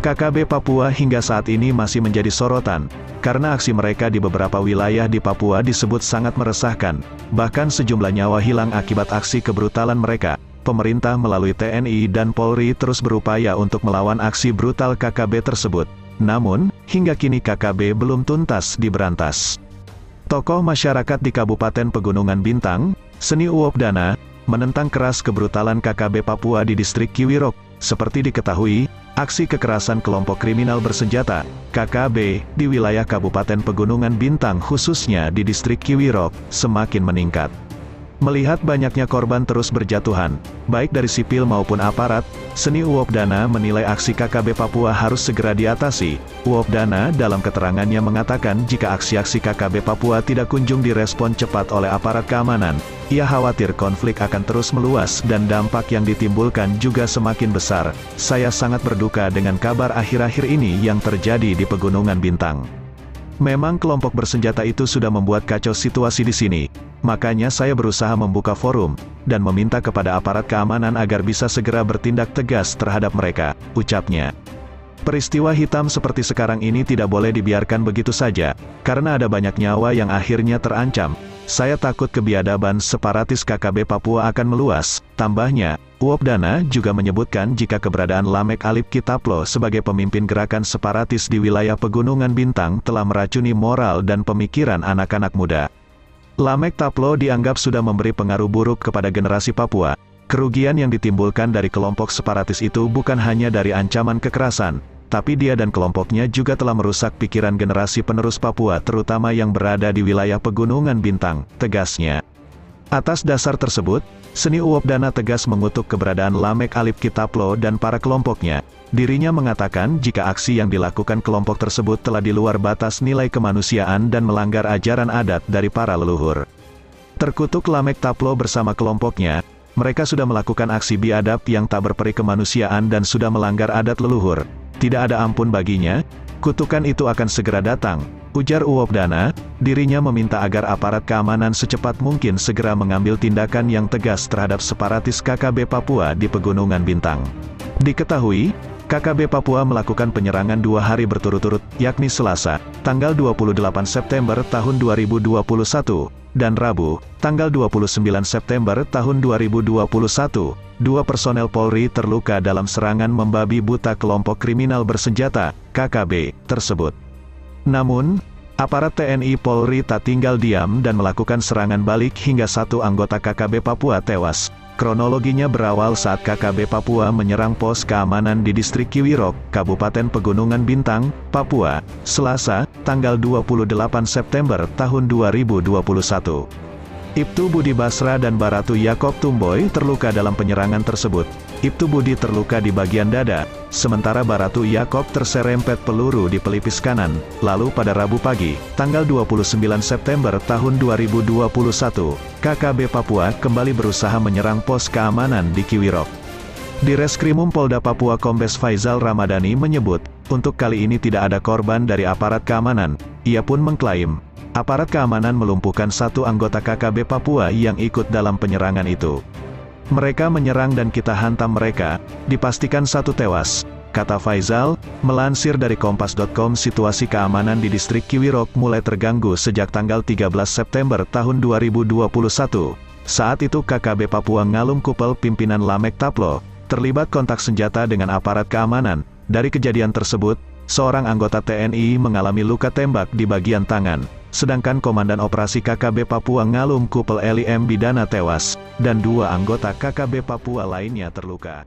KKB Papua hingga saat ini masih menjadi sorotan, karena aksi mereka di beberapa wilayah di Papua disebut sangat meresahkan, bahkan sejumlah nyawa hilang akibat aksi kebrutalan mereka. Pemerintah melalui TNI dan Polri terus berupaya untuk melawan aksi brutal KKB tersebut. Namun, hingga kini KKB belum tuntas diberantas. Tokoh masyarakat di Kabupaten Pegunungan Bintang, Seni Uwopdana, menentang keras kebrutalan KKB Papua di distrik Kiwirok. Seperti diketahui, aksi kekerasan kelompok kriminal bersenjata, KKB, di wilayah Kabupaten Pegunungan Bintang khususnya di distrik Kiwirok, semakin meningkat. Melihat banyaknya korban terus berjatuhan, baik dari sipil maupun aparat, Seni Uwopdana menilai aksi KKB Papua harus segera diatasi. Uwopdana dalam keterangannya mengatakan jika aksi-aksi KKB Papua tidak kunjung direspon cepat oleh aparat keamanan, ia khawatir konflik akan terus meluas dan dampak yang ditimbulkan juga semakin besar. Saya sangat berduka dengan kabar akhir-akhir ini yang terjadi di Pegunungan Bintang. Memang kelompok bersenjata itu sudah membuat kacau situasi di sini. Makanya saya berusaha membuka forum, dan meminta kepada aparat keamanan agar bisa segera bertindak tegas terhadap mereka, ucapnya. Peristiwa hitam seperti sekarang ini tidak boleh dibiarkan begitu saja, karena ada banyak nyawa yang akhirnya terancam. Saya takut kebiadaban separatis KKB Papua akan meluas, tambahnya. Uwopdana juga menyebutkan jika keberadaan Lamek Alip Kitaplo sebagai pemimpin gerakan separatis di wilayah Pegunungan Bintang telah meracuni moral dan pemikiran anak-anak muda. Lamek Taplo dianggap sudah memberi pengaruh buruk kepada generasi Papua. Kerugian yang ditimbulkan dari kelompok separatis itu bukan hanya dari ancaman kekerasan, tapi dia dan kelompoknya juga telah merusak pikiran generasi penerus Papua terutama yang berada di wilayah Pegunungan Bintang, tegasnya. Atas dasar tersebut, Seni Uwopdana tegas mengutuk keberadaan Lamek Alip Kitaplo dan para kelompoknya. Dirinya mengatakan jika aksi yang dilakukan kelompok tersebut telah di luar batas nilai kemanusiaan dan melanggar ajaran adat dari para leluhur. Terkutuk Lamek Taplo bersama kelompoknya, mereka sudah melakukan aksi biadab yang tak berperi kemanusiaan dan sudah melanggar adat leluhur. Tidak ada ampun baginya, kutukan itu akan segera datang, ujar Uwopdana. Dirinya meminta agar aparat keamanan secepat mungkin segera mengambil tindakan yang tegas terhadap separatis KKB Papua di Pegunungan Bintang. Diketahui, KKB Papua melakukan penyerangan 2 hari berturut-turut, yakni Selasa, tanggal 28 September tahun 2021, dan Rabu, tanggal 29 September tahun 2021. 2 personel Polri terluka dalam serangan membabi buta kelompok kriminal bersenjata, KKB, tersebut. Namun, aparat TNI Polri tak tinggal diam dan melakukan serangan balik hingga 1 anggota KKB Papua tewas. Kronologinya berawal saat KKB Papua menyerang pos keamanan di distrik Kiwirok, Kabupaten Pegunungan Bintang, Papua, Selasa, tanggal 28 September tahun 2021. Ibtu Budi Basra dan Baratu Yakob Tumboy terluka dalam penyerangan tersebut. Ibtu Budi terluka di bagian dada, sementara Baratu Yakob terserempet peluru di pelipis kanan. Lalu pada Rabu pagi, tanggal 29 September tahun 2021, KKB Papua kembali berusaha menyerang pos keamanan di Kiwirok. Di Reskrimum Polda Papua Kombes Faizal Ramadhani menyebut, untuk kali ini tidak ada korban dari aparat keamanan. Ia pun mengklaim, aparat keamanan melumpuhkan 1 anggota KKB Papua yang ikut dalam penyerangan itu. Mereka menyerang dan kita hantam mereka, dipastikan 1 tewas, kata Faizal. Melansir dari Kompas.com, situasi keamanan di distrik Kiwirok mulai terganggu sejak tanggal 13 September tahun 2021. Saat itu KKB Papua Ngalum Kupel pimpinan Lamek Taplo, terlibat kontak senjata dengan aparat keamanan. Dari kejadian tersebut, seorang anggota TNI mengalami luka tembak di bagian tangan, sedangkan Komandan Operasi KKB Papua Ngalum Kupel Eli M. Bidana tewas, dan 2 anggota KKB Papua lainnya terluka.